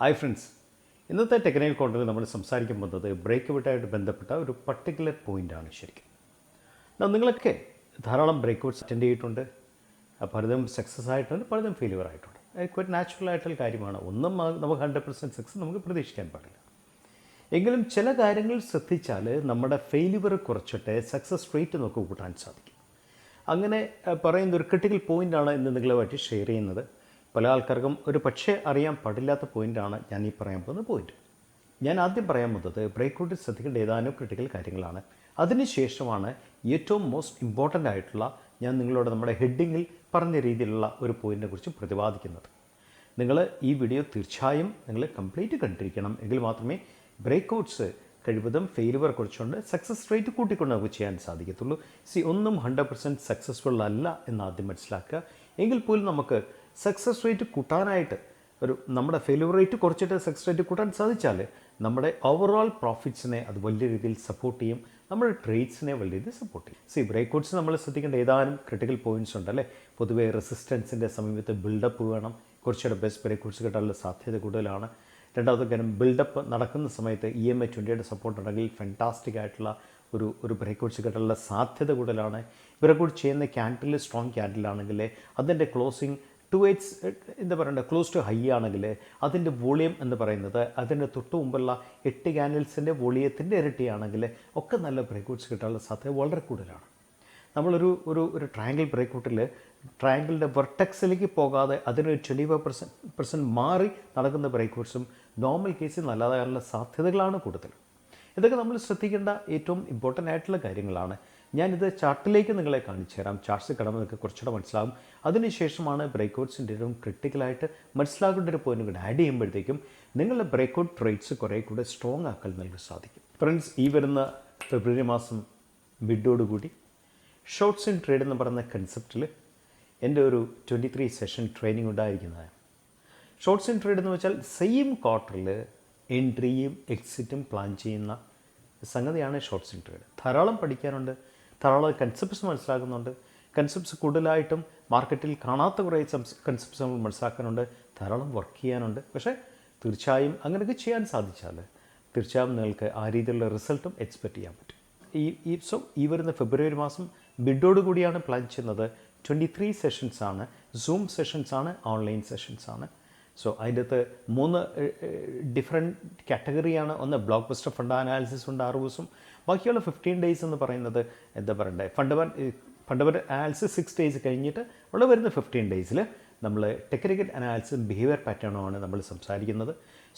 Hi friends, ഇന്നത്തെ technical കോണ്ടന്റിൽ നമ്മൾ സംസാരിക്കാൻ പോകുന്നത് ബ്രേക്ക് ഔട്ടായിട്ട് ബന്ധപ്പെട്ട ഒരു പർട്ടിക്കുലർ പോയിൻ്റാണ് ശരിക്കും. നിങ്ങളൊക്കെ ധാരാളം ബ്രേക്ക് ഔട്ട്സ് അറ്റൻഡ് ചെയ്തിട്ടുണ്ട്. പലതും സക്സസ് ആയിട്ടുണ്ട്, പലതും ഫെയിലിയർ ആയിട്ടുണ്ട്. ഒരു നാച്ചുറൽ ആയിട്ടുള്ള കാര്യമാണ്. ഒന്നും നമുക്ക് 100% സക്സസ് നമുക്ക് പ്രതീക്ഷിക്കാൻ പാടില്ല. എങ്കിലും ചില കാര്യങ്ങൾ ശ്രദ്ധിച്ചാൽ നമ്മുടെ ഫെയിലിയർ കുറച്ചിട്ട് സക്സസ് റേറ്റ് നമുക്ക് കൂട്ടാൻ സാധിക്കും. അങ്ങനെ പറയുന്ന ഒരു ക്രിട്ടിക്കൽ പോയിൻ്റാണ് ഇന്ന് നിങ്ങളുമായിട്ട് ഷെയർ ചെയ്യുന്നത്. പല ആൾക്കാർക്കും ഒരു പക്ഷേ അറിയാൻ പാടില്ലാത്ത പോയിൻ്റാണ് ഞാൻ ഈ പറയാൻ പോകുന്ന പോയിൻ്റ്. ഞാൻ ആദ്യം പറയാൻ പോകുന്നത് ബ്രേക്ക് ഔട്ടിൽ ശ്രദ്ധിക്കേണ്ട ഏതാനും ക്രിട്ടിക്കൽ കാര്യങ്ങളാണ്. അതിനുശേഷമാണ് ഏറ്റവും മോസ്റ്റ് ഇമ്പോർട്ടൻ്റ് ആയിട്ടുള്ള ഞാൻ നിങ്ങളോട് നമ്മുടെ ഹെഡിങ്ങിൽ പറഞ്ഞ രീതിയിലുള്ള ഒരു പോയിൻറ്റിനെ കുറിച്ച് പ്രതിപാദിക്കുന്നത്. നിങ്ങൾ ഈ വീഡിയോ തീർച്ചയായും നിങ്ങൾ കംപ്ലീറ്റ് കണ്ടിരിക്കണം. എങ്കിൽ മാത്രമേ ബ്രേക്ക് ഔട്ട്സ് കഴിവതും ഫെയിലിയർ കുറിച്ചുകൊണ്ട് സക്സസ് റേറ്റ് കൂട്ടിക്കൊണ്ട് നമുക്ക് ചെയ്യാൻ സാധിക്കത്തുള്ളൂ. ഒന്നും 100% സക്സസ്ഫുൾ അല്ല എന്ന് ആദ്യം മനസ്സിലാക്കുക. എങ്കിൽ പോലും നമുക്ക് സക്സസ് റേറ്റ് കൂട്ടാനായിട്ട് നമ്മുടെ ഫെയിലിയർ റേറ്റ് കുറച്ചിട്ട് സക്സസ് റേറ്റ് കൂട്ടാൻ സാധിച്ചാൽ നമ്മുടെ ഓവറോൾ പ്രോഫിറ്റ്സിനെ അത് വലിയ രീതിയിൽ സപ്പോർട്ട് ചെയ്യും, നമ്മുടെ ട്രേഡ്സിനെ വലിയ രീതിയിൽ സപ്പോർട്ട് ചെയ്യും. ബ്രേക്ക് ഔട്ട്സ് നമ്മൾ ശ്രദ്ധിക്കേണ്ട ഏതാനും ക്രിട്ടിക്കൽ പോയിൻറ്റ്സ് ഉണ്ടല്ലേ. പൊതുവേ റെസിസ്റ്റൻസിൻ്റെ സമീപത്ത് ബിൽഡപ്പ് വേണം. കുറച്ചുകൂടെ ബെസ്റ്റ് ബ്രേക്ക് ഔട്ട്സ് കിട്ടാനുള്ള സാധ്യത കൂടുതലാണ്. രണ്ടാമത്തെ കാര്യം, ബിൽഡപ്പ് നടക്കുന്ന സമയത്ത് EMA 20യുടെ സപ്പോർട്ട് ഉണ്ടെങ്കിൽ ഫാൻറ്റാസ്റ്റിക് ആയിട്ടുള്ള ഒരു ബ്രേക്ക് ഔട്ട്സ് കിട്ടാനുള്ള സാധ്യത കൂടുതലാണ്. ബ്രേക്ക് ഔട്ട് ചെയ്യുന്ന ക്യാൻഡിൽ സ്ട്രോങ് ക്യാൻഡിലാണെങ്കിൽ അതിൻ്റെ ക്ലോസിങ് 2x എന്താ പറയണ്ടേ ക്ലോസ് ടു ഹൈ ആണെങ്കിൽ അതിൻ്റെ വോളിയം എന്ന് പറയുന്നത് അതിൻ്റെ തൊട്ട് മുമ്പുള്ള 8 ക്യാൻഡിൽസിൻ്റെ വോളിയത്തിൻ്റെ ഇരട്ടിയാണെങ്കിൽ ഒക്കെ നല്ല ബ്രേക്ക് ഔട്ട്സ് കിട്ടാനുള്ള സാധ്യത വളരെ കൂടുതലാണ്. നമ്മളൊരു ട്രയാങ്കിൾ ബ്രേക്ക് ഔട്ടിൽ ട്രയാങ്കിളിൻ്റെ വെർട്ടെക്സിലേക്ക് പോകാതെ അതിനൊരു 25% മാറി നടക്കുന്ന ബ്രേക്ക് ഔട്ട്സും നോർമൽ കേസിൽ നല്ലതാകാനുള്ള സാധ്യതകളാണ് കൂടുതൽ. ഇതൊക്കെ നമ്മൾ ശ്രദ്ധിക്കേണ്ട ഏറ്റവും ഇമ്പോർട്ടൻ്റ് ആയിട്ടുള്ള കാര്യങ്ങളാണ്. ഞാനിത് ചാർട്ടിലേക്ക് നിങ്ങളെ കാണിച്ചു തരാം. ചാർട്ട്സ് കിടന്ന് നിങ്ങൾക്ക് കുറച്ചുകൂടെ മനസ്സിലാകും. അതിനുശേഷമാണ് ബ്രേക്ക് ഔട്ട്സിൻ്റെ ഏറ്റവും ക്രിട്ടിക്കലായിട്ട് മനസ്സിലാക്കേണ്ട ഒരു പോയിന്റ് കൂടെ ആഡ് ചെയ്യുമ്പോഴത്തേക്കും നിങ്ങളുടെ ബ്രേക്ക് ഔട്ട് ട്രേഡ്സ് കുറേ കൂടെ സ്ട്രോങ് ആക്കാൻ നിങ്ങൾക്ക് സാധിക്കും. ഫ്രണ്ട്സ്, ഈ വരുന്ന ഫെബ്രുവരി മാസം മിഡോടുകൂടി ഷോർട്ട്സ് ഇൻ ട്രേഡ് എന്ന് പറയുന്ന കൺസെപ്റ്റിൽ എൻ്റെ ഒരു 23 സെഷൻ ട്രെയിനിങ് ഉണ്ടായിരിക്കുന്നതാണ്. ഷോർട്ട്സ് ഇൻ ട്രേഡ് എന്ന് വെച്ചാൽ സെയിം ക്വാർട്ടറിൽ എൻട്രിയും എക്സിറ്റും പ്ലാൻ ചെയ്യുന്ന സംഗതിയാണ് ഷോർട്ട്സ് ഇൻ ട്രേഡ്. ധാരാളം പഠിക്കാനുണ്ട്, ധാരാളം കൺസെപ്റ്റ്സ് മനസ്സിലാക്കുന്നുണ്ട്. കൺസെപ്റ്റ്സ് കൂടുതലായിട്ടും മാർക്കറ്റിൽ കാണാത്ത കുറേ കൺസെപ്റ്റ്സ് നമ്മൾ മനസ്സിലാക്കാനുണ്ട്, ധാരാളം വർക്ക് ചെയ്യാനുണ്ട്. പക്ഷേ തീർച്ചയായും അങ്ങനെയൊക്കെ ചെയ്യാൻ സാധിച്ചാൽ തീർച്ചയായും നിങ്ങൾക്ക് ആ രീതിയിലുള്ള റിസൾട്ടും എക്സ്പെക്റ്റ് ചെയ്യാൻ പറ്റും. ഈ വരുന്ന ഫെബ്രുവരി മാസം മിഡോടുകൂടിയാണ് പ്ലാൻ ചെയ്യുന്നത്. 23 സെഷൻസാണ്, സൂം സെഷൻസാണ്, ഓൺലൈൻ സെഷൻസാണ്. അതിൻ്റെ അകത്ത് 3 ഡിഫറെൻറ്റ് കാറ്റഗറിയാണ്. ഒന്ന് ബ്ലോക്ക് ബസ്റ്റർ ഫണ്ട് അനാലിസിസ് ഉണ്ട് 6 ദിവസം. ബാക്കിയുള്ള 15 ഡേയ്സ് എന്ന് പറയുന്നത് എന്താ പറയണ്ടേ ഫണ്ടമെൻ്റൽ അനാലിസിസ് 6 ഡേയ്സ് കഴിഞ്ഞിട്ട് ഉള്ള വരുന്ന 15 ഡേയ്സിൽ നമ്മൾ ടെക്നിക്കൽ അനാലിസിസും ബിഹേവിയർ പാറ്റേണുമാണ് നമ്മൾ സംസാരിക്കുന്നത്.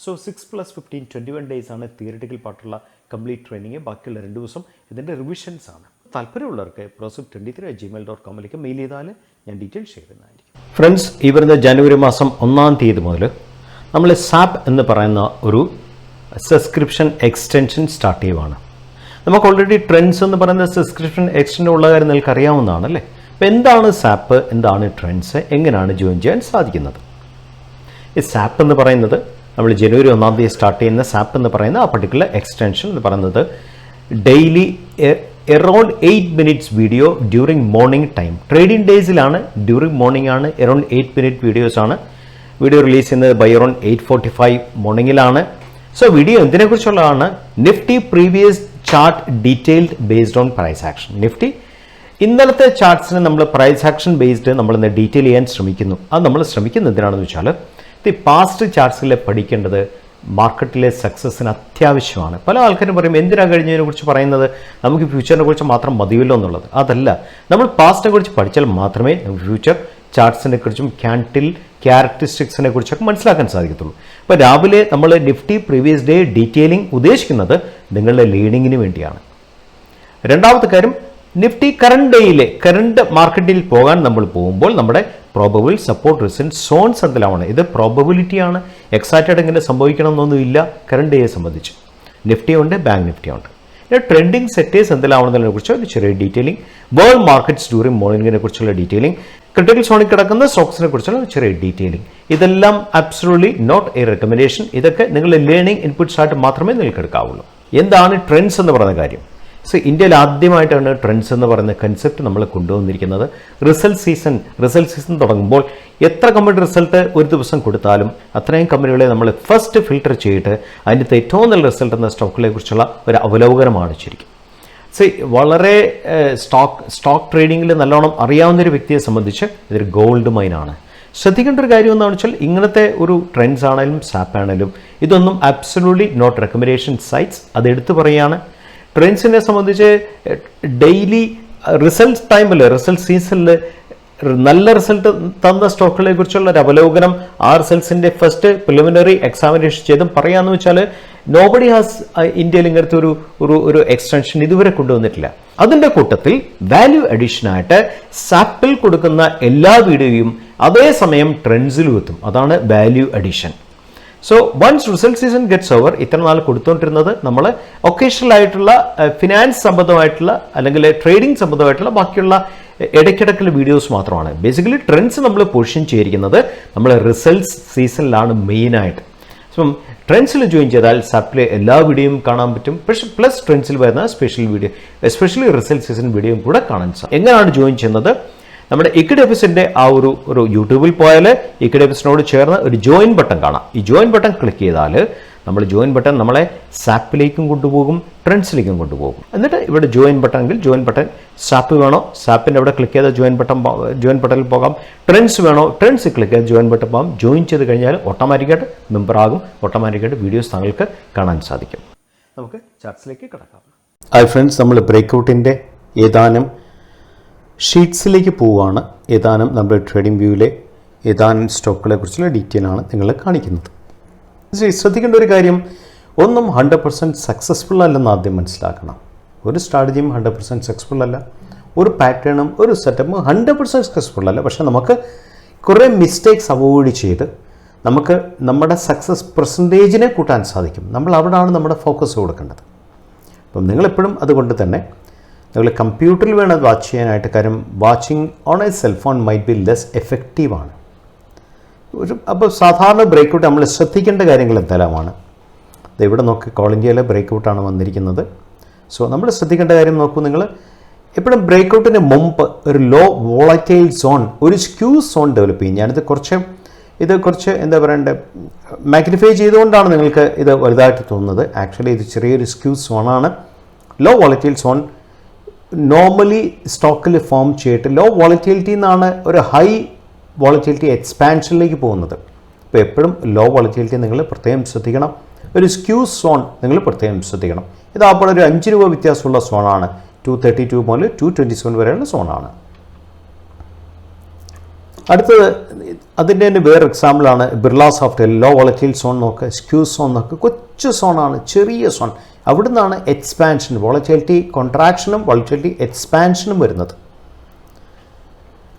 6+15 21 ഡേയ്സ് ആണ് തിയറിറ്റിക്കൽ പാർട്ടുള്ള കംപ്ലീറ്റ് ട്രെയിനിങ്. ബാക്കിയുള്ള 2 ദിവസം ഇതിൻ്റെ റിവിഷൻസ് ആണ്. താല്പര്യമുള്ളവർക്ക് prosip23@gmail.com മെയിൽ ചെയ്താൽ ഞാൻ ഡീറ്റെയിൽസ് ഷെയർ ചെയ്യുന്നതായിരിക്കും. ഫ്രണ്ട്സ്, ഈ വരുന്ന ജനുവരി മാസം 1-ാം തീയതി മുതൽ നമ്മൾ സാപ്പ് എന്ന് പറയുന്ന ഒരു സബ്സ്ക്രിപ്ഷൻ എക്സ്റ്റൻഷൻ സ്റ്റാർട്ട് ചെയ്യുവാണ്. നമുക്ക് ഓൾറെഡി ട്രെൻഡ്സ് എന്ന് പറയുന്ന സബ്സ്ക്രിപ്ഷൻ എക്സ്റ്റൻഷൻ ഉള്ള കാര്യം നിങ്ങൾക്ക് അറിയാവുന്നതാണ് അല്ലേ. അപ്പോൾ എന്താണ് സാപ്പ്, എന്താണ് ട്രെൻഡ്സ്, എങ്ങനെയാണ് ജോയിൻ ചെയ്യാൻ സാധിക്കുന്നത്? ഈ സാപ്പ് എന്ന് പറയുന്നത് നമ്മൾ ജനുവരി 1-ാം തീയതി സ്റ്റാർട്ട് ചെയ്യുന്ന സാപ്പ് എന്ന് പറയുന്ന ആ പർട്ടിക്കുലർ എക്സ്റ്റൻഷൻ എന്ന് പറയുന്നത് daily around 8 minutes video during morning time. Trading ഡേയ്സിലാണ്, ഡ്യൂറിങ് മോർണിംഗ് ആണ്. അറൗണ്ട് 8 മിനിറ്റ് വീഡിയോസാണ്. വീഡിയോ റിലീസ് ചെയ്യുന്നത് ബൈ അറൗണ്ട് 8:45 മോർണിംഗിലാണ്. വീഡിയോ എന്തിനെക്കുറിച്ചുള്ളതാണ്? Nifty previous chart detailed based on price action. Nifty ഇന്നലത്തെ ചാർട്ട്സിന് നമ്മൾ പ്രൈസ് ആക്ഷൻ ബേസ്ഡ് നമ്മളിന്ന് ഡീറ്റെയിൽ ചെയ്യാൻ ശ്രമിക്കുന്നു. അത് നമ്മൾ ശ്രമിക്കുന്നത് എന്തിനാണെന്ന് വെച്ചാൽ പാസ്റ്റ് ചാർട്ട്സിൽ പഠിക്കേണ്ടത് മാർക്കറ്റിലെ സക്സസ്സിന് അത്യാവശ്യമാണ്. പല ആൾക്കാരും പറയും എന്തിനാണ് കഴിഞ്ഞതിനെ കുറിച്ച് പറയുന്നത്, നമുക്ക് ഫ്യൂച്ചറിനെ കുറിച്ച് മാത്രം മതിയല്ലോ എന്നുള്ളത്. അതല്ല, നമ്മൾ പാസ്റ്റിനെ കുറിച്ച് പഠിച്ചാൽ മാത്രമേ ഫ്യൂച്ചർ ചാർട്ട്സിനെ കുറിച്ചും ക്യാരക്ടറിസ്റ്റിക്സിനെ കുറിച്ചൊക്കെ മനസ്സിലാക്കാൻ സാധിക്കത്തുള്ളൂ. അപ്പോൾ രാവിലെ നമ്മൾ നിഫ്റ്റി പ്രീവിയസ് ഡേ ഡീറ്റെയിലിംഗ് ഉദ്ദേശിക്കുന്നത് നിങ്ങളുടെ ലേണിങ്ങിന് വേണ്ടിയാണ്. രണ്ടാമത്തെ കാര്യം, നിഫ്റ്റി കറണ്ട് മാർക്കറ്റിൽ പോകാൻ നമ്മൾ പോകുമ്പോൾ നമ്മുടെ പ്രോബബിൾ സപ്പോർട്ട് റെസിസ്റ്റൻസ് സോൺസ് എന്തെല്ലാമാണ്. ഇത് പ്രോബബിലിറ്റിയാണ്. എക്സാക്റ്റായിട്ട് എങ്ങനെ സംഭവിക്കണമെന്നൊന്നുമില്ല കറണ്ട് ഡേയെ സംബന്ധിച്ച്. നിഫ്റ്റി ഉണ്ട്, ബാങ്ക് നിഫ്റ്റി ഉണ്ട്. ട്രെൻഡിങ് സെറ്റേഴ്സ് എന്തെല്ലാമാണെന്നതിനെ കുറിച്ച് ഒരു ചെറിയ ഡീറ്റെയിലിംഗ്, വേൾഡ് മാർക്കറ്റ്സ് ഡ്യൂറിംഗ് മോർണിംഗിനെ കുറിച്ചുള്ള ഡീറ്റെയിലിംഗ്, ക്രിട്ടിക്കൽ സോണിൽ കിടക്കുന്ന സ്റ്റോക്സിനെ കുറിച്ചുള്ള ചെറിയ ഡീറ്റെയിലിംഗ്. ഇതെല്ലാം അബ്സൊല്യൂട്ട്ലി നോട്ട് എ റെക്കമെൻഡേഷൻ. ഇതൊക്കെ നിങ്ങളുടെ ലേണിംഗ് ഇൻപുട്സ് ആയിട്ട് മാത്രമേ നിങ്ങൾക്ക് എടുക്കാവുള്ളൂ. എന്താണ് ട്രെൻഡ്സ് എന്ന് പറയുന്ന കാര്യം? സോ ഇന്ത്യയിൽ ആദ്യമായിട്ടാണ് ട്രെൻഡ്സ് എന്ന് പറയുന്ന കൺസെപ്റ്റ് നമ്മൾ കൊണ്ടുവന്നിരിക്കുന്നത്. റിസൾട്ട് സീസൺ തുടങ്ങുമ്പോൾ എത്ര കമ്പനി റിസൾട്ട് ഒരു ദിവസം കൊടുത്താലും അത്രയും കമ്പനികളെ നമ്മൾ ഫസ്റ്റ് ഫിൽട്ടർ ചെയ്തിട്ട് അതിൻ്റെ ഏറ്റവും നല്ല റിസൾട്ട് എന്ന സ്റ്റോക്കുകളെ കുറിച്ചുള്ള ഒരു അവലോകനമാണ് ശരിക്കും. വളരെ സ്റ്റോക്ക് ട്രേഡിങ്ങിൽ നല്ലോണം അറിയാവുന്നൊരു വ്യക്തിയെ സംബന്ധിച്ച് ഇതൊരു ഗോൾഡ് മൈനാണ്. ശ്രദ്ധിക്കേണ്ട ഒരു കാര്യം എന്താണെന്ന് വെച്ചാൽ ഇങ്ങനത്തെ ഒരു ട്രെൻഡ്സ് ആണെങ്കിലും സാപ്പ് ആണെങ്കിലും ഇതൊന്നും അബ്സല്യൂട്ട്ലി നോട്ട് റെക്കമെൻഡേഷൻ സൈറ്റ്സ്. അത് എടുത്തു പറയുകയാണ്. ട്രെൻഡ്സിനെ സംബന്ധിച്ച് ഡെയിലി റിസൾട്ട് ടൈമിൽ റിസൾട്ട് സീസണിൽ നല്ല റിസൾട്ട് തന്ന സ്റ്റോക്കുകളെ കുറിച്ചുള്ള ഒരു അവലോകനം ആ റിസൾട്ട്സിൻ്റെ ഫസ്റ്റ് പ്രിലിമിനറി എക്സാമിനേഷൻ ചെയ്തും പറയാമെന്ന് വെച്ചാൽ നോബഡി ഹാസ് ഇന്ത്യയിൽ ഇങ്ങനത്തെ ഒരു എക്സ്റ്റൻഷൻ ഇതുവരെ കൊണ്ടുവന്നിട്ടില്ല. അതിൻ്റെ കൂട്ടത്തിൽ വാല്യൂ അഡീഷനായിട്ട് സാപ്പിൽ കൊടുക്കുന്ന എല്ലാ വീഡിയോയും അതേസമയം ട്രെൻഡ്സിലും എത്തും. അതാണ് value addition. So once result season gets over ഇത്ര നാൾ കൊടുത്തുകൊണ്ടിരുന്നത് നമ്മൾ ഒക്കേഷണൽ ആയിട്ടുള്ള ഫിനാൻസ് സംബന്ധമായിട്ടുള്ള അല്ലെങ്കിൽ ട്രേഡിംഗ് സംബന്ധമായിട്ടുള്ള ബാക്കിയുള്ള ഇടയ്ക്കിടയ്ക്കുള്ള വീഡിയോസ് മാത്രമാണ്. ബേസിക്കലി ട്രെൻഡ്സ് നമ്മൾ പൊസിഷൻ ചെയ്തിരിക്കുന്നത് നമ്മൾ റിസൾട്ട്സ് സീസണിലാണ് മെയിനായിട്ട്. അപ്പം ട്രെൻഡ്സിൽ ജോയിൻ ചെയ്താൽ സാപ്പിലെ എല്ലാ വീഡിയോയും കാണാൻ പറ്റും. പ്ലസ് ട്രെൻഡ്സിൽ വരുന്ന special video especially result season വീഡിയോയും കൂടെ കാണാൻ സാധിക്കും. എങ്ങനെയാണ് ജോയിൻ ചെയ്യുന്നത്? നമ്മുടെ ഇക്വിഡെബിസിൻ്റെ ആ ഒരു യൂട്യൂബിൽ പോയാൽ ഇക്വിഡെബിസിനോട് ചേർന്ന് ഒരു ജോയിൻ ബട്ടൺ കാണാം. ഈ ജോയിൻ ബട്ടൺ ക്ലിക്ക് ചെയ്താൽ നമ്മൾ ജോയിൻ ബട്ടൺ നമ്മളെ സാപ്പിലേക്കും കൊണ്ടുപോകും, ട്രെൻഡ്സിലേക്കും കൊണ്ടുപോകും. എന്നിട്ട് ഇവിടെ ജോയിൻ ബട്ടൺ എങ്കിൽ ജോയിൻ ബട്ടൺ സാപ്പ് വേണോ സാപ്പിൻ്റെ അവിടെ ക്ലിക്ക് ചെയ്താൽ ജോയിൻ ബട്ടണിൽ പോകാം. ട്രെൻഡ്സ് വേണോ ട്രെൻഡ്സ് ക്ലിക്ക് ചെയ്ത് ജോയിൻ ബട്ടൺ പോകാം. ജോയിൻ ചെയ്ത് കഴിഞ്ഞാൽ ഓട്ടോമാറ്റിക്കായിട്ട് മെമ്പറാകും. ഓട്ടോമാറ്റിക്കായിട്ട് വീഡിയോസ് താങ്കൾക്ക് കാണാൻ സാധിക്കും. നമുക്ക് ചാർട്ട്സിലേക്ക് കിടക്കാം. ഹായ് ഫ്രണ്ട്സ്, നമ്മൾ ബ്രേക്ക്ഔട്ടിൻ്റെ ഏതാനും ഷീറ്റ്സിലേക്ക് പോവുകയാണ്. ഏതാനും നമ്മുടെ ട്രേഡിംഗ് വ്യൂവിലെ ഏതാനും സ്റ്റോക്കുകളെ കുറിച്ചുള്ള ഡീറ്റെയിൽ ആണ് നിങ്ങളെ കാണിക്കുന്നത്. ശ്രദ്ധിക്കേണ്ട ഒരു കാര്യം, ഒന്നും 100% സക്സസ്ഫുൾ അല്ലെന്ന് ആദ്യം മനസ്സിലാക്കണം. ഒരു സ്ട്രാറ്റജിയും 100% സക്സസ്ഫുൾ അല്ല, ഒരു പാറ്റേണും ഒരു സെറ്റപ്പും 100% സക്സസ്ഫുൾ അല്ല. പക്ഷേ നമുക്ക് കുറേ മിസ്റ്റേക്സ് അവോയ്ഡ് ചെയ്ത് നമുക്ക് നമ്മുടെ സക്സസ് പെർസെൻറ്റേജിനെ കൂട്ടാൻ സാധിക്കും. നമ്മൾ അവിടെയാണ് നമ്മുടെ ഫോക്കസ് കൊടുക്കേണ്ടത്. അപ്പം നിങ്ങളെപ്പോഴും അതുകൊണ്ട് തന്നെ നിങ്ങൾ കമ്പ്യൂട്ടറിൽ വേണം അത് വാച്ച് ചെയ്യാനായിട്ട്. കാര്യം watching on a cellphone might be less എഫക്റ്റീവാണ്. അപ്പോൾ സാധാരണ ബ്രേക്ക്ഔട്ട് നമ്മൾ ശ്രദ്ധിക്കേണ്ട കാര്യങ്ങൾ എന്തെല്ലാമാണ്? ഇവിടെ നോക്കി കോൾ ഇന്ത്യയിലെ ബ്രേക്ക്ഔട്ടാണ് വന്നിരിക്കുന്നത്. സോ നമ്മൾ ശ്രദ്ധിക്കേണ്ട കാര്യം നോക്കൂ. നിങ്ങൾ എപ്പോഴും ബ്രേക്ക്ഔട്ടിന് മുമ്പ് ഒരു ലോ വോളറ്റൈൽ സോൺ, ഒരു സ്ക്യൂ സോൺ ഡെവലപ്പ് ചെയ്യും. ഞാനിത് കുറച്ച് എന്താ പറയണ്ടേ മാഗ്നിഫൈ ചെയ്തുകൊണ്ടാണ് നിങ്ങൾക്ക് ഇത് വലുതായിട്ട് തോന്നുന്നത്. ആക്ച്വലി ഇത് ചെറിയൊരു സ്ക്യൂ സോണാണ്. ലോ വോളറ്റൈൽ സോൺ നോർമലി സ്റ്റോക്കിൽ ഫോം ചെയ്തിട്ട് ലോ വോളറ്റിലിറ്റി എന്നാണ് ഒരു ഹൈ വോളറ്റിലിറ്റി എക്സ്പാൻഷനിലേക്ക് പോകുന്നത്. അപ്പോൾ എപ്പോഴും ലോ വോളറ്റിലിറ്റി നിങ്ങൾ പ്രത്യേകം ശ്രദ്ധിക്കണം. ഒരു സ്ക്യൂ സോൺ നിങ്ങൾ പ്രത്യേകം ശ്രദ്ധിക്കണം. ഇതാപ്പോൾ ഒരു 5 രൂപ വ്യത്യാസമുള്ള സോണാണ്. 232 മുതൽ 227 വരെയുള്ള സോണാണ്. അടുത്തത് അതിൻ്റെ തന്നെ വേറെ എക്സാമ്പിളാണ് Birla soft. Low volatile zone നോക്ക്, സ്ക്യൂ സോൺ നോക്ക്, കൊച്ചു സോണാണ്, ചെറിയ സോൺ. അവിടെ നിന്നാണ് എക്സ്പാൻഷൻ, വോളറ്റിലിറ്റി കോൺട്രാക്ഷനും വോളറ്റിലിറ്റി എക്സ്പാൻഷനും വരുന്നത്.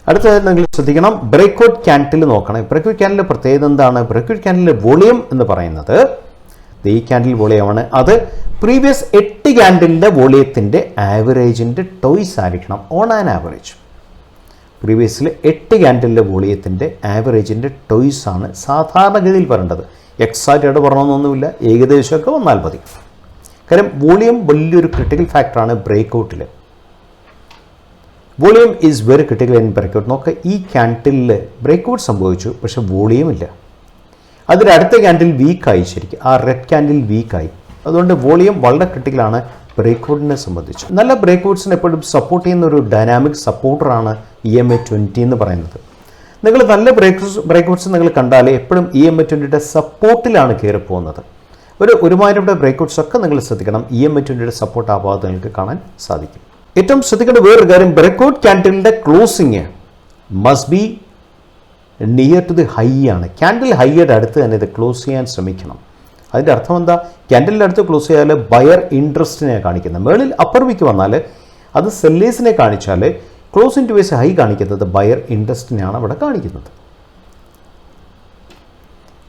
അടുത്തത് നിങ്ങൾ ശ്രദ്ധിക്കണം, ബ്രേക്ക്ഔട്ട് ക്യാൻഡിൽ നോക്കണം. ബ്രേക്ക്ഔട്ട് ക്യാൻഡിൽ പ്രത്യേകത എന്താണ്? ബ്രേക്ക്ഔട്ട് ക്യാൻഡിലെ വോളിയം എന്ന് പറയുന്നത് ഈ ക്യാൻഡിൽ വോളിയമാണ്. അത് പ്രീവിയസ് 8 ക്യാൻഡിലിൻ്റെ വോളിയത്തിൻ്റെ ആവറേജിൻ്റെ ടോയ്സ് ആയിരിക്കണം ഓൺ ആൻ ആവറേജ്. പ്രീവിയസിൽ 8 ക്യാൻഡിലിൻ്റെ വോളിയത്തിൻ്റെ ആവറേജിൻ്റെ ടോയ്സ് ആണ് സാധാരണഗതിയിൽ വരേണ്ടത്. എക്സാക്റ്റായിട്ട് പറഞ്ഞൊന്നുമില്ല, ഏകദേശമൊക്കെ വന്നാൽ മതി. കാര്യം വോളിയം വലിയൊരു ക്രിട്ടിക്കൽ ഫാക്ടറാണ് ബ്രേക്ക്ഔട്ടിൽ. Volume is very critical in breakout. നോക്കുക, ഈ ക്യാൻഡിലിൽ ബ്രേക്ക്ഔട്ട് സംഭവിച്ചു, പക്ഷേ വോളിയം ഇല്ല. അതിൻ്റെ അടുത്ത ക്യാൻഡിൽ വീക്കായി, ശരിക്കും ആ റെഡ് ക്യാൻഡിൽ വീക്കായി. അതുകൊണ്ട് വോളിയം വളരെ ക്രിട്ടിക്കലാണ് ബ്രേക്ക്ഔട്ടിനെ സംബന്ധിച്ച്. നല്ല ബ്രേക്ക്ഔട്ട്സിനെ എപ്പോഴും സപ്പോർട്ട് ചെയ്യുന്ന ഒരു ഡൈനാമിക് സപ്പോർട്ടറാണ് EMA20 എന്ന് പറയുന്നത്. നിങ്ങൾ നല്ല ബ്രേക്ക്ഔട്ട്സ് നിങ്ങൾ കണ്ടാൽ എപ്പോഴും EMA20യുടെ സപ്പോർട്ടിലാണ് കയറി പോകുന്നത്. ഒരുമാതിരിയുടെ ബ്രേക്ക്ഔട്ട്സ് ഒക്കെ നിങ്ങൾ ശ്രദ്ധിക്കണം. EMA20യുടെ സപ്പോർട്ട് ആവാതെ നിങ്ങൾക്ക് കാണാൻ സാധിക്കും. ഏറ്റവും ശ്രദ്ധിക്കേണ്ട വേറൊരു കാര്യം, ബ്രേക്ക്ഔട്ട് ക്യാൻഡിലിൻ്റെ closing must be near to the high ആണ്. ക്യാൻഡിൽ ഹൈയുടെ അടുത്ത് തന്നെ ഇത് ക്ലോസ് ചെയ്യാൻ ശ്രമിക്കണം. അതിൻ്റെ അർത്ഥം എന്താ? ക്യാൻഡിലിൻ്റെ അടുത്ത് ക്ലോസ് ചെയ്യാൽ ബയർ ഇൻട്രസ്റ്റിനെ കാണിക്കുന്നത്. മേളിൽ അപ്പർ വീക്ക് വന്നാൽ അത് സെല്ലേഴ്സിനെ കാണിച്ചാൽ ക്ലോസിംഗ് ടു വേസ് ഹൈ കാണിക്കുന്നത് ബയർ ഇൻട്രസ്റ്റിനെയാണ് അവിടെ കാണിക്കുന്നത്.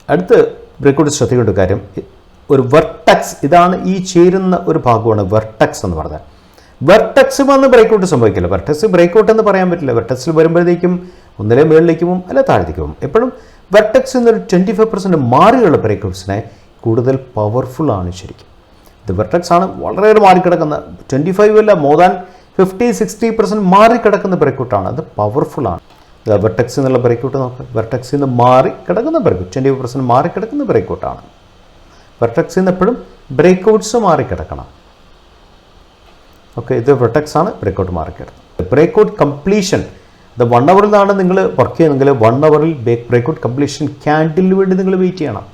അടുത്ത് ബ്രേക്ക്ഔട്ട് ശ്രദ്ധിക്കേണ്ട കാര്യം, ഒരു വെർട്ടക്സ്, ഇതാണ് ഈ ചേരുന്ന ഒരു ഭാഗമാണ് വെർട്ടക്സ് എന്ന് പറഞ്ഞാൽ. വെർട്ടക്സ് വന്ന് ബ്രേക്ക്ഔട്ട് സംഭവിക്കില്ല. വെർട്ടക്സ് ബ്രേക്ക്ഔട്ട് എന്ന് പറയാൻ പറ്റില്ല. വെർട്ടക്സിൽ വരുമ്പോഴത്തേക്കും ഒന്നിലെ മുകളിലേക്ക് പോകും, അല്ല താഴത്തേക്ക് പോകും. എപ്പോഴും വെർട്ടക്സ് എന്നൊരു 25% മാറിയുള്ള ബ്രേക്ക്ഔട്ട്സിനെ കൂടുതൽ പവർഫുൾ ആണ് ശരിക്കും. ഇത് വെർട്ടെക്സ് ആണ് വളരെയേറെ മാറിക്കിടക്കുന്ന 25 അല്ല മോർ ദാൻ 50-60% മാറിക്കിടക്കുന്ന ബ്രേക്കൗട്ടാണ്. അത് പവർഫുള്ളാണ്. വെർട്ടെക്സ് എന്നുള്ള ബ്രേക്കൗട്ട് നോക്കുക. വെർട്ടെക്സിൽ നിന്ന് മാറി കിടക്കുന്ന ബ്രേക്കൗട്ട് 25% മാറിക്കിടക്കുന്ന ബ്രേക്കൗട്ടാണ്. വെർട്ടെക്സിൽ നിന്ന് എപ്പോഴും ബ്രേക്കൗട്ട്സ് മാറിക്കിടക്കണം. ഓക്കെ, ഇത് വെർട്ടെക്സ് ആണ്, ബ്രേക്കൗട്ട് മാറിക്കിടക്കുന്നത്. ബ്രേക്കൗട്ട് കംപ്ലീഷൻ ഇത് 1 അവറിലാണ് നിങ്ങൾ വർക്ക് ചെയ്യുന്നതെങ്കിൽ 1 അവറിൽ ബ്രേക്കൗട്ട് കംപ്ലീഷൻ ക്യാൻഡിലിന് വേണ്ടി നിങ്ങൾ വെയിറ്റ് ചെയ്യണം.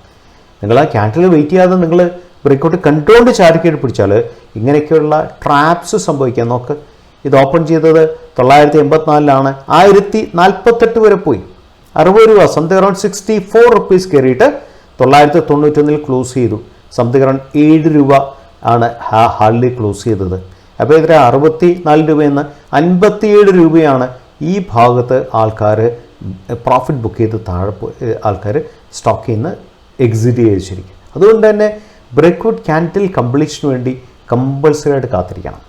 നിങ്ങൾ ആ ക്യാൻഡിൽ വെയിറ്റ് ചെയ്യാതെ നിങ്ങൾ ബ്രേക്കൗട്ട് കൺട്രോൾഡ് ചാരിക്കേറ്റ് പിടിച്ചാൽ ഇങ്ങനെയൊക്കെയുള്ള ട്രാപ്സ് സംഭവിക്കാം. നോക്ക്, ഇത് ഓപ്പൺ ചെയ്തത് 984 1048 വരെ പോയി. 60 രൂപ സംതിങ് അറൗണ്ട് 64 റുപ്പീസ് കയറിയിട്ട് 991 ക്ലോസ് ചെയ്തു. സംതിങ് അറൗണ്ട് 7 രൂപ ആണ് ഹാർഡ്ലി ക്ലോസ് ചെയ്തത്. അപ്പോൾ ഇതിൽ 64 രൂപയിൽ നിന്ന് 57 രൂപയാണ് ഈ ഭാഗത്ത് ആൾക്കാർ പ്രോഫിറ്റ് ബുക്ക് ചെയ്ത് താഴെ ആൾക്കാർ സ്റ്റോക്കിൽ നിന്ന് എക്സിറ്റ് ചെയ്ത് ശരിക്കും. അതുകൊണ്ട് തന്നെ ബ്രേക്കൗട്ട് ക്യാൻഡിൽ കംപ്ലീഷന് വേണ്ടി കമ്പൾസറി ആയിട്ട് കാത്തിരിക്കണം.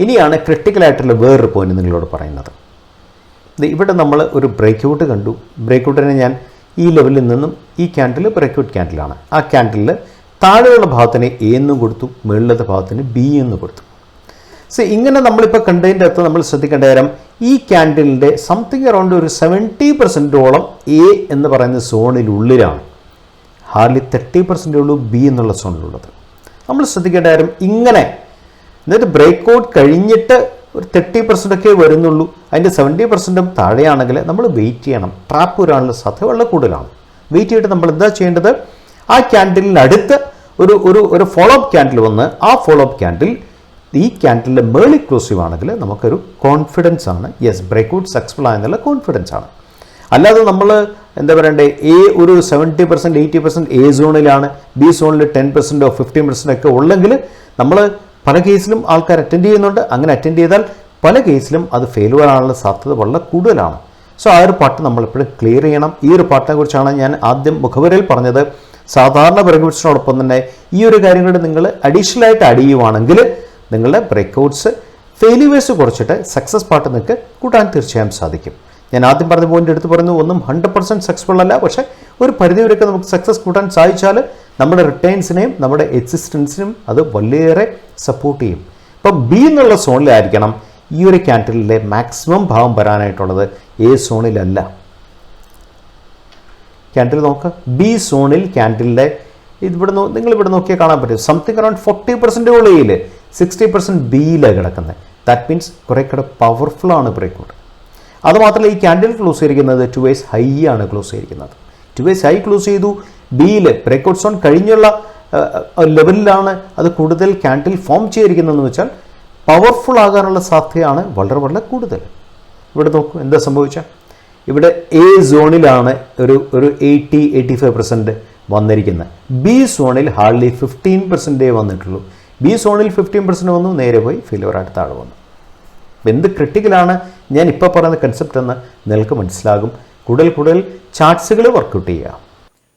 ഇനിയാണ് ക്രിട്ടിക്കലായിട്ടുള്ള വേറൊരു പോയിന്റ് നിങ്ങളോട് പറയുന്നത്. ഇവിടെ നമ്മൾ ഒരു ബ്രേക്കൗട്ട് കണ്ടു. ബ്രേക്കൗട്ടിനെ ഞാൻ ഈ ലെവലിൽ നിന്നും ഈ ക്യാൻഡിൽ ബ്രേക്കൗട്ട് ക്യാൻഡിലാണ്. ആ ക്യാൻഡിലിൽ താഴെയുള്ള ഭാഗത്തിന് എ എന്നും കൊടുത്തു, മുകളിലത്തെ ഭാഗത്തിന് ബി എന്ന് കൊടുത്തു. സോ ഇങ്ങനെ നമ്മളിപ്പോൾ കണ്ടതിൻ്റെ അകത്ത് നമ്മൾ ശ്രദ്ധിക്കേണ്ട കാര്യം ഈ ക്യാൻഡിലിൻ്റെ സംതിങ് അറൗണ്ട് ഒരു 70%ഓളം എ എന്ന് പറയുന്ന സോണിനുള്ളിലാണ്. ഹാർഡ്ലി 30% ഉള്ളൂ ബി എന്നുള്ള സോണിലുള്ളത്. നമ്മൾ ശ്രദ്ധിക്കേണ്ട കാര്യം ഇങ്ങനെ എന്നിട്ട് ബ്രേക്കൗട്ട് കഴിഞ്ഞിട്ട് ഒരു 30% ഒക്കെ വരുന്നുള്ളൂ. അതിൻ്റെ 70%ഉം താഴെയാണെങ്കിൽ നമ്മൾ വെയിറ്റ് ചെയ്യണം. ട്രാപ്പ് വരാനുള്ള സാധ്യത വളരെ കൂടുതലാണ്. വെയിറ്റ് ചെയ്തിട്ട് നമ്മൾ എന്താ ചെയ്യേണ്ടത്, ആ ക്യാൻഡിലിനടുത്ത് ഒരു ഫോളോ അപ്പ് ക്യാൻഡിൽ വന്ന് ആ ഫോളോ അപ്പ് ക്യാൻഡിൽ ഈ ക്യാൻഡിലിൻ്റെ മേളിൽ ക്ലോസീവ് ആണെങ്കിൽ നമുക്കൊരു കോൺഫിഡൻസ് ആണ്, യെസ് ബ്രേക്കൗട്ട് സക്സസ്ഫുൾ ആയെന്നുള്ള കോൺഫിഡൻസ് ആണ്. അല്ലാതെ നമ്മൾ എന്താ പറയണ്ടേ, എ ഒരു 70% 80% എ സോണിലാണ്, ബി സോണിൽ 10% 15% ഒക്കെ ഉള്ളെങ്കിൽ നമ്മൾ പല കേസിലും ആൾക്കാർ അറ്റൻഡ് ചെയ്യുന്നുണ്ട്. അങ്ങനെ അറ്റൻഡ് ചെയ്താൽ പല കേസിലും അത് ഫെയിലുവർ ആകാനുള്ള സാധ്യത വളരെ കൂടുതലാണ്. സോ ആ ഒരു പാർട്ട് നമ്മളെപ്പോഴും ക്ലിയർ ചെയ്യണം. ഈ ഒരു പാർട്ടിനെ കുറിച്ചാണ് ഞാൻ ആദ്യം മുഖവരയിൽ പറഞ്ഞത്. സാധാരണ ബ്രേക്കൗട്ട്സിനോടൊപ്പം തന്നെ ഈ ഒരു കാര്യം കൂടി നിങ്ങൾ അഡീഷണൽ ആയിട്ട് ആഡ് ചെയ്യുവാണെങ്കിൽ നിങ്ങളുടെ ബ്രേക്കൗട്ട്സ് ഫെയിലിയേഴ്സ് കുറച്ചിട്ട് സക്സസ് പാർട്ട് നിങ്ങൾക്ക് കൂട്ടാൻ തീർച്ചയായും സാധിക്കും. ഞാൻ ആദ്യം പറഞ്ഞ പോയിന്റ് എടുത്ത് പറയുന്നു, ഒന്നും 100% സക്സസ്ഫുൾ അല്ല, പക്ഷേ ഒരു പരിധിവരെയൊക്കെ നമുക്ക് സക്സസ് കൂട്ടാൻ സാധിച്ചാൽ നമ്മുടെ റിട്ടേൺസിനെയും നമ്മുടെ എക്സിസ്റ്റൻസിനും അത് വളരെയേറെ സപ്പോർട്ട് ചെയ്യും. ഇപ്പം ബി എന്നുള്ള സോണിലായിരിക്കണം ഈ ഒരു ക്യാൻഡിലിലെ മാക്സിമം ഭാഗം വരാനായിട്ടുള്ളത്, എ സോണിലല്ല. ക്യാൻഡിൽ നോക്കുക, ബി സോണിൽ ക്യാൻഡിലിൻ്റെ നിങ്ങളിവിടെ നോക്കിയാൽ കാണാൻ പറ്റും സംതിങ് അറൗണ്ട് 40% എയിൽ 60% ബിയിലാണ് കിടക്കുന്നത്. ദാറ്റ് മീൻസ് കുറേ കൂടെ പവർഫുള്ളാണ് ബ്രേക്കൗട്ട്. അതുമാത്രമല്ല ഈ ക്യാൻഡിൽ ക്ലോസ് ചെയ്തിരിക്കുന്നത് 2 ways ഹൈ ആണ് ക്ലോസ് ചെയ്തിരിക്കുന്നത്. 2 ways ഹൈ ക്ലോസ് ചെയ്തു. ബിയിൽ ബ്രേക്കൗട്ട് സോൺ കഴിഞ്ഞുള്ള ലെവലിലാണ് അത് കൂടുതൽ ക്യാൻഡിൽ ഫോം ചെയ്തിരിക്കുന്നതെന്ന് വെച്ചാൽ പവർഫുൾ ആകാനുള്ള സാധ്യതയാണ് വളരെ വളരെ കൂടുതൽ. ഇവിടെ നോക്കൂ എന്താ സംഭവിച്ചാൽ ഇവിടെ എ സോണിലാണ് ഒരു 80-85% വന്നിരിക്കുന്നത്. ബി സോണിൽ ഹാർഡ്ലി 15% വന്നിട്ടുള്ളൂ. ബി സോണിൽ 15% വന്നു, നേരെ പോയി ഫെയിലുവറായിട്ട് താഴെ വന്നു. എന്ത് ക്രിട്ടിക്കലാണ് ഞാൻ ഇപ്പോൾ പറയുന്ന കൺസെപ്റ്റ് എന്ന് നിങ്ങൾക്ക് മനസ്സിലാകും. കൂടുതൽ ചാർട്ട്സുകൾ വർക്കൗട്ട് ചെയ്യുക.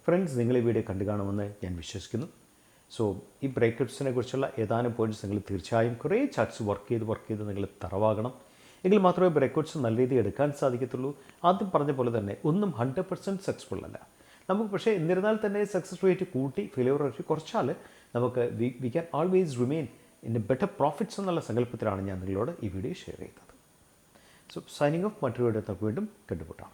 ഫ്രണ്ട്സ്, നിങ്ങൾ ഈ വീഡിയോ കണ്ടു കാണുമെന്ന് ഞാൻ വിശ്വസിക്കുന്നു. സോ ഈ ബ്രേക്കൗട്ട്സിനെ കുറിച്ചുള്ള ഏതാനും പോയിന്റ്സ് നിങ്ങൾ തീർച്ചയായും കുറേ ചാർട്ട്സ് വർക്ക് ചെയ്ത് നിങ്ങൾ തറവാകണം. എങ്കിൽ മാത്രമേ ബ്രേക്കൗട്ട്സ് നല്ല രീതിയിൽ എടുക്കാൻ സാധിക്കത്തുള്ളൂ. ആദ്യം പറഞ്ഞ പോലെ തന്നെ ഒന്നും 100% സക്സസ്ഫുൾ അല്ല നമുക്ക്. പക്ഷേ എന്നിരുന്നാൽ തന്നെ സക്സസ് റേറ്റ് കൂട്ടി ഫെയിലിയർ റേറ്റ് കുറച്ചാൽ നമുക്ക് we can always remain in a better profits എന്നുള്ള സങ്കല്പത്തിലാണ് ഞാൻ നിങ്ങളോട് ഈ വീഡിയോ ഷെയർ ചെയ്തത്. സോ സൈനിങ് ഓഫ്, മറ്റൊരു വീഡിയോ വീണ്ടും കണ്ടുമുട്ടാം.